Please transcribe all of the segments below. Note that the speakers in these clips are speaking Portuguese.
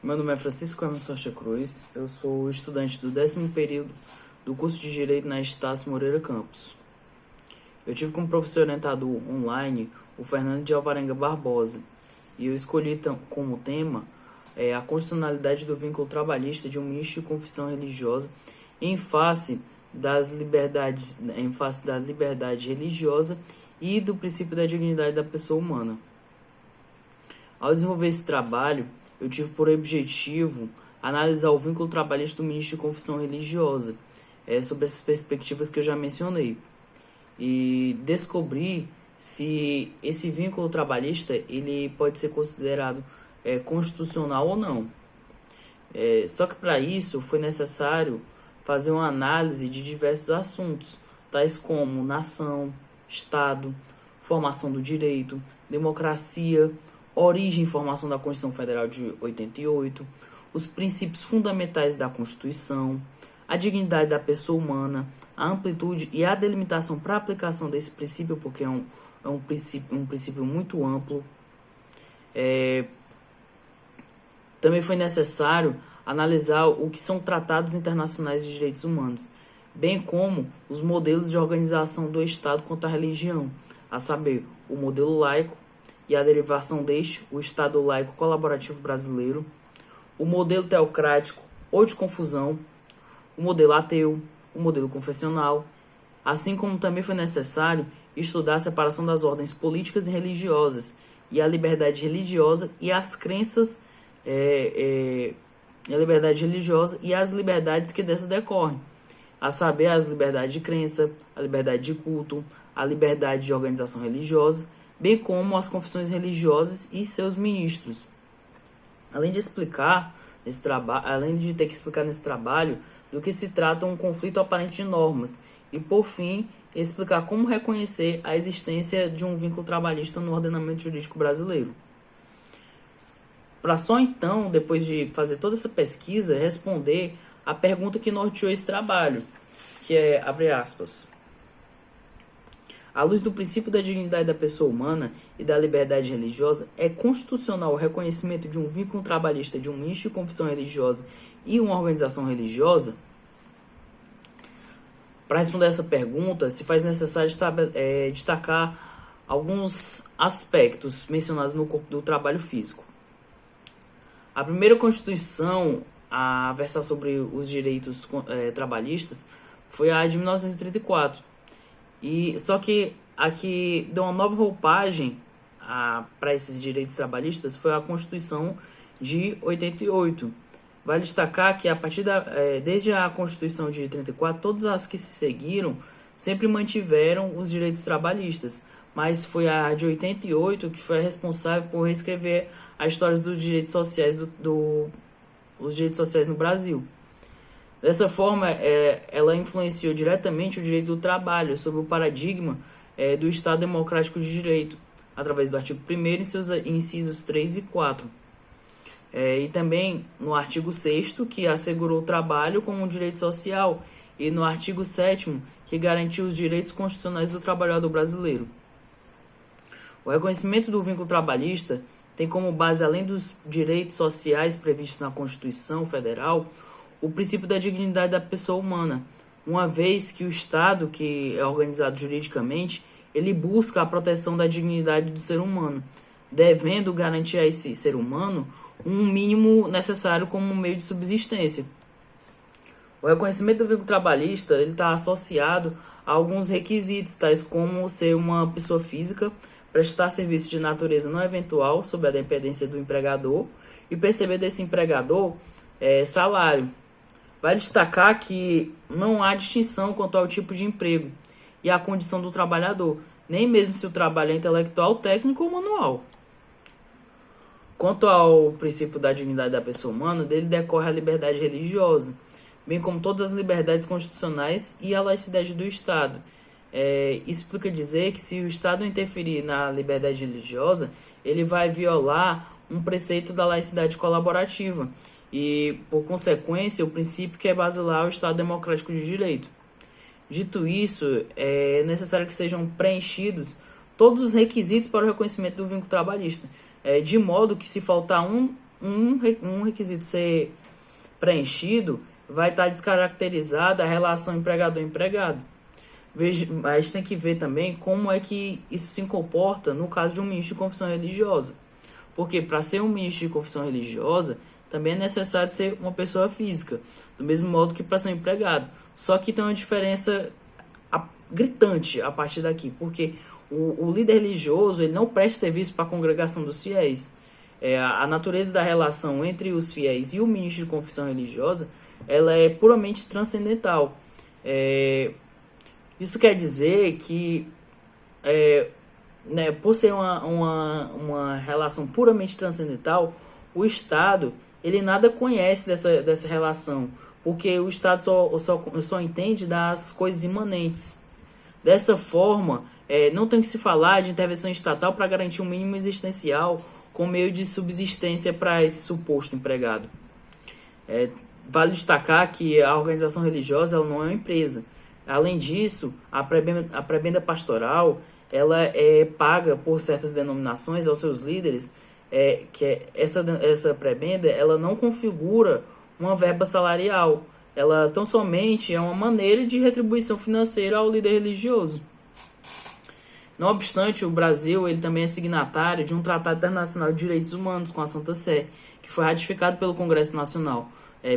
Meu nome é Francisco Emerson Rocha Cruz, eu sou estudante do 10º período do curso de Direito na Estácio Moreira Campos. Eu tive como professor orientador online o Fernando de Alvarenga Barbosa e eu escolhi como tema a constitucionalidade do vínculo trabalhista de um ministro de confissão religiosa em face das liberdades, em face da liberdade religiosa e do princípio da dignidade da pessoa humana. Ao desenvolver esse trabalho, eu tive por objetivo analisar o vínculo trabalhista do ministro de confissão religiosa, sobre essas perspectivas que eu já mencionei, e descobrir se esse vínculo trabalhista ele pode ser considerado constitucional ou não. Só que para isso foi necessário fazer uma análise de diversos assuntos, tais como nação, Estado, formação do direito, democracia, origem e formação da Constituição Federal de 88, os princípios fundamentais da Constituição, a dignidade da pessoa humana, a amplitude e a delimitação para a aplicação desse princípio, porque é um princípio muito amplo. Também foi necessário analisar o que são tratados internacionais de direitos humanos, bem como os modelos de organização do Estado quanto à religião, a saber, o modelo laico e a derivação deste, o Estado laico colaborativo brasileiro, o modelo teocrático ou de confusão, o modelo ateu, o modelo confessional, assim como também foi necessário estudar a separação das ordens políticas e religiosas, e a liberdade religiosa e as crenças, a liberdade religiosa e as liberdades que dessas decorrem, a saber, as liberdades de crença, a liberdade de culto, a liberdade de organização religiosa, bem como as confissões religiosas e seus ministros. Além de ter que explicar nesse trabalho do que se trata um conflito aparente de normas e, por fim, explicar como reconhecer a existência de um vínculo trabalhista no ordenamento jurídico brasileiro. Para só então, depois de fazer toda essa pesquisa, responder a pergunta que norteou esse trabalho, que é, abre aspas, à luz do princípio da dignidade da pessoa humana e da liberdade religiosa, é constitucional o reconhecimento de um vínculo trabalhista de um ministro de confissão religiosa e uma organização religiosa? Para responder essa pergunta, se faz necessário destacar alguns aspectos mencionados no corpo do trabalho físico. A primeira Constituição a versar sobre os direitos trabalhistas foi a de 1934. Só que a que deu uma nova roupagem para esses direitos trabalhistas foi a Constituição de 88. Vale destacar que desde a Constituição de 34, todas as que se seguiram sempre mantiveram os direitos trabalhistas, mas foi a de 88 que foi a responsável por reescrever a história dos direitos sociais os direitos sociais no Brasil. Dessa forma, ela influenciou diretamente o direito do trabalho sob o paradigma do Estado Democrático de Direito, através do artigo 1º e seus incisos 3 e 4. E também no artigo 6º, que assegurou o trabalho como um direito social, e no artigo 7º, que garantiu os direitos constitucionais do trabalhador brasileiro. O reconhecimento do vínculo trabalhista tem como base, além dos direitos sociais previstos na Constituição Federal, o princípio da dignidade da pessoa humana, uma vez que o Estado, que é organizado juridicamente, ele busca a proteção da dignidade do ser humano, devendo garantir a esse ser humano um mínimo necessário como meio de subsistência. O reconhecimento do vínculo trabalhista está associado a alguns requisitos, tais como ser uma pessoa física, prestar serviço de natureza não eventual, sob a dependência do empregador, e perceber desse empregador salário. Vale destacar que não há distinção quanto ao tipo de emprego e à condição do trabalhador, nem mesmo se o trabalho é intelectual, técnico ou manual. Quanto ao princípio da dignidade da pessoa humana, dele decorre a liberdade religiosa, bem como todas as liberdades constitucionais e a laicidade do Estado. Isso implica dizer que se o Estado interferir na liberdade religiosa, ele vai violar um preceito da laicidade colaborativa e, por consequência, o princípio que é basilar ao Estado Democrático de Direito. Dito isso, é necessário que sejam preenchidos todos os requisitos para o reconhecimento do vínculo trabalhista, de modo que, se faltar um um requisito ser preenchido, vai estar descaracterizada a relação empregador-empregado. A gente tem que ver também como é que isso se comporta no caso de um ministro de confissão religiosa. Porque para ser um ministro de confissão religiosa, também é necessário ser uma pessoa física, do mesmo modo que para ser um empregado. Só que tem uma diferença gritante a partir daqui, porque o líder religioso ele não presta serviço para a congregação dos fiéis. A natureza da relação entre os fiéis e o ministro de confissão religiosa, ela é puramente transcendental. Isso quer dizer que, por ser uma relação puramente transcendental, o Estado ele nada conhece dessa relação, porque o Estado só entende das coisas imanentes. Dessa forma, não tem que se falar de intervenção estatal para garantir um mínimo existencial como meio de subsistência para esse suposto empregado. Vale destacar que a organização religiosa ela não é uma empresa. Além disso, a prebenda pastoral ela é paga por certas denominações aos seus líderes, essa prebenda ela não configura uma verba salarial. Ela tão somente é uma maneira de retribuição financeira ao líder religioso. Não obstante, o Brasil ele também é signatário de um Tratado Internacional de Direitos Humanos com a Santa Sé, que foi ratificado pelo Congresso Nacional.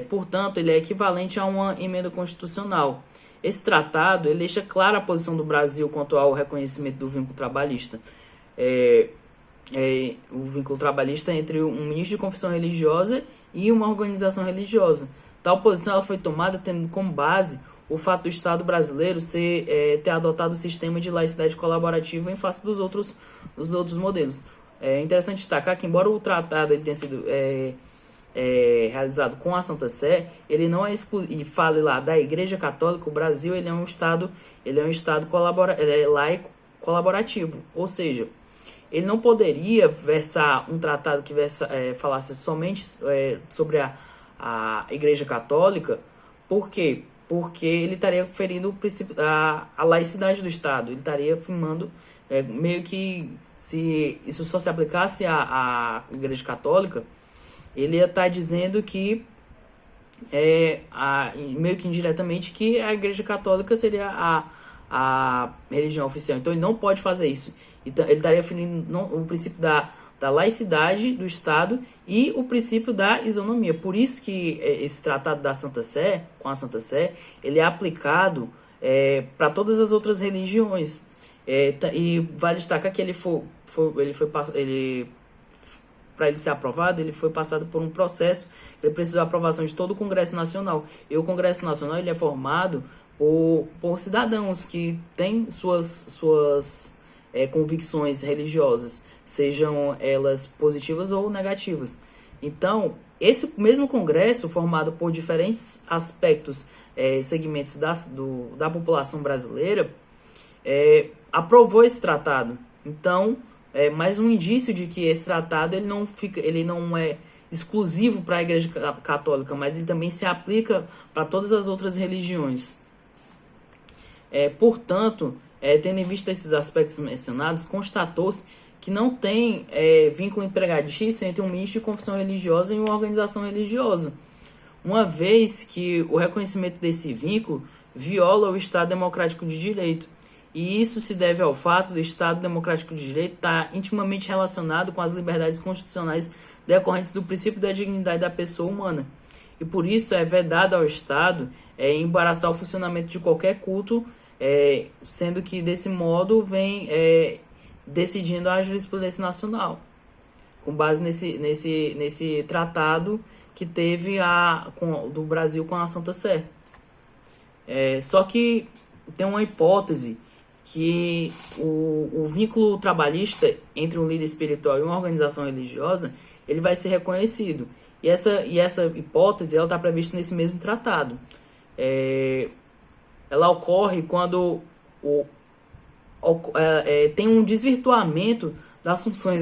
Portanto, ele é equivalente a uma emenda constitucional. Esse tratado ele deixa clara a posição do Brasil quanto ao reconhecimento do vínculo trabalhista. O vínculo trabalhista entre um ministro de confissão religiosa e uma organização religiosa. Tal posição ela foi tomada tendo como base o fato do Estado brasileiro ter adotado o sistema de laicidade colaborativa em face dos outros modelos. É interessante destacar que, embora o tratado ele tenha sido realizado com a Santa Sé, ele não é e fale lá da Igreja Católica, o Brasil ele é um Estado laico colaborativo, ou seja, ele não poderia versar um tratado que falasse somente sobre a Igreja Católica. Por quê? Porque ele estaria ferindo o princípio a laicidade do Estado. Ele estaria afirmando meio que se isso só se aplicasse à Igreja Católica, ele ia estar dizendo que meio que indiretamente que a Igreja Católica seria a religião oficial. Então ele não pode fazer isso. Então, ele estaria ferindo o princípio da laicidade do Estado e o princípio da isonomia. Por isso que esse tratado da Santa Sé, com a Santa Sé, ele é aplicado para todas as outras religiões. E vale destacar que para ele ser aprovado, ele foi passado por um processo, ele precisou da aprovação de todo o Congresso Nacional. E o Congresso Nacional ele é formado por cidadãos que têm suas convicções religiosas, sejam elas positivas ou negativas. Então, esse mesmo Congresso, formado por diferentes aspectos, segmentos da população brasileira, aprovou esse tratado. Então, mais um indício de que esse tratado ele não é exclusivo para a Igreja Católica, mas ele também se aplica para todas as outras religiões. Portanto, tendo em vista esses aspectos mencionados, constatou-se que não tem vínculo empregatício entre um ministro de confissão religiosa e uma organização religiosa, uma vez que o reconhecimento desse vínculo viola o Estado Democrático de Direito. E isso se deve ao fato do Estado Democrático de Direito estar intimamente relacionado com as liberdades constitucionais decorrentes do princípio da dignidade da pessoa humana. E por isso é vedado ao Estado embaraçar o funcionamento de qualquer culto, sendo que desse modo vem decidindo a jurisprudência nacional, com base nesse tratado que teve do Brasil com a Santa Sé. Só que tem uma hipótese que o vínculo trabalhista entre um líder espiritual e uma organização religiosa ele vai ser reconhecido. E essa hipótese está prevista nesse mesmo tratado. Ela ocorre quando tem um desvirtuamento das funções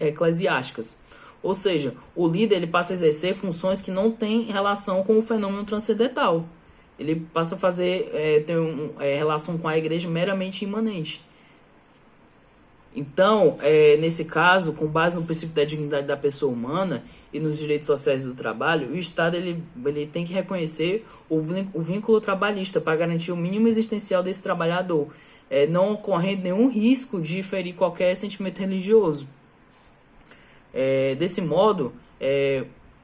eclesiásticas. Ou seja, o líder ele passa a exercer funções que não têm relação com o fenômeno transcendental. Ele passa a ter relação com a igreja meramente imanente. Então, nesse caso, com base no princípio da dignidade da pessoa humana e nos direitos sociais do trabalho, o Estado ele tem que reconhecer o vínculo trabalhista para garantir o mínimo existencial desse trabalhador, não ocorrendo nenhum risco de ferir qualquer sentimento religioso. Desse modo,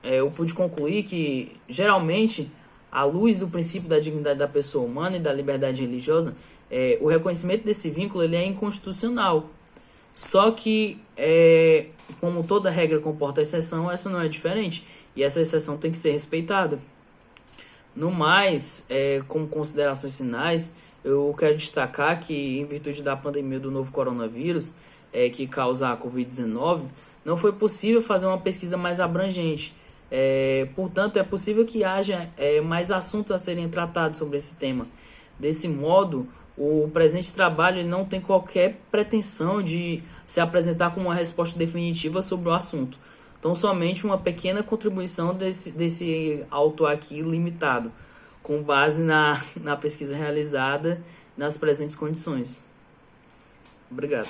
eu pude concluir que, geralmente, à luz do princípio da dignidade da pessoa humana e da liberdade religiosa, o reconhecimento desse vínculo ele é inconstitucional. Só que, como toda regra comporta exceção, essa não é diferente. E essa exceção tem que ser respeitada. No mais, como considerações finais, eu quero destacar que, em virtude da pandemia do novo coronavírus, que causa a Covid-19, não foi possível fazer uma pesquisa mais abrangente. Portanto, é possível que haja mais assuntos a serem tratados sobre esse tema. Desse modo, o presente trabalho ele não tem qualquer pretensão de se apresentar como uma resposta definitiva sobre o assunto. Então, somente uma pequena contribuição desse autor aqui limitado, com base na pesquisa realizada nas presentes condições. Obrigado.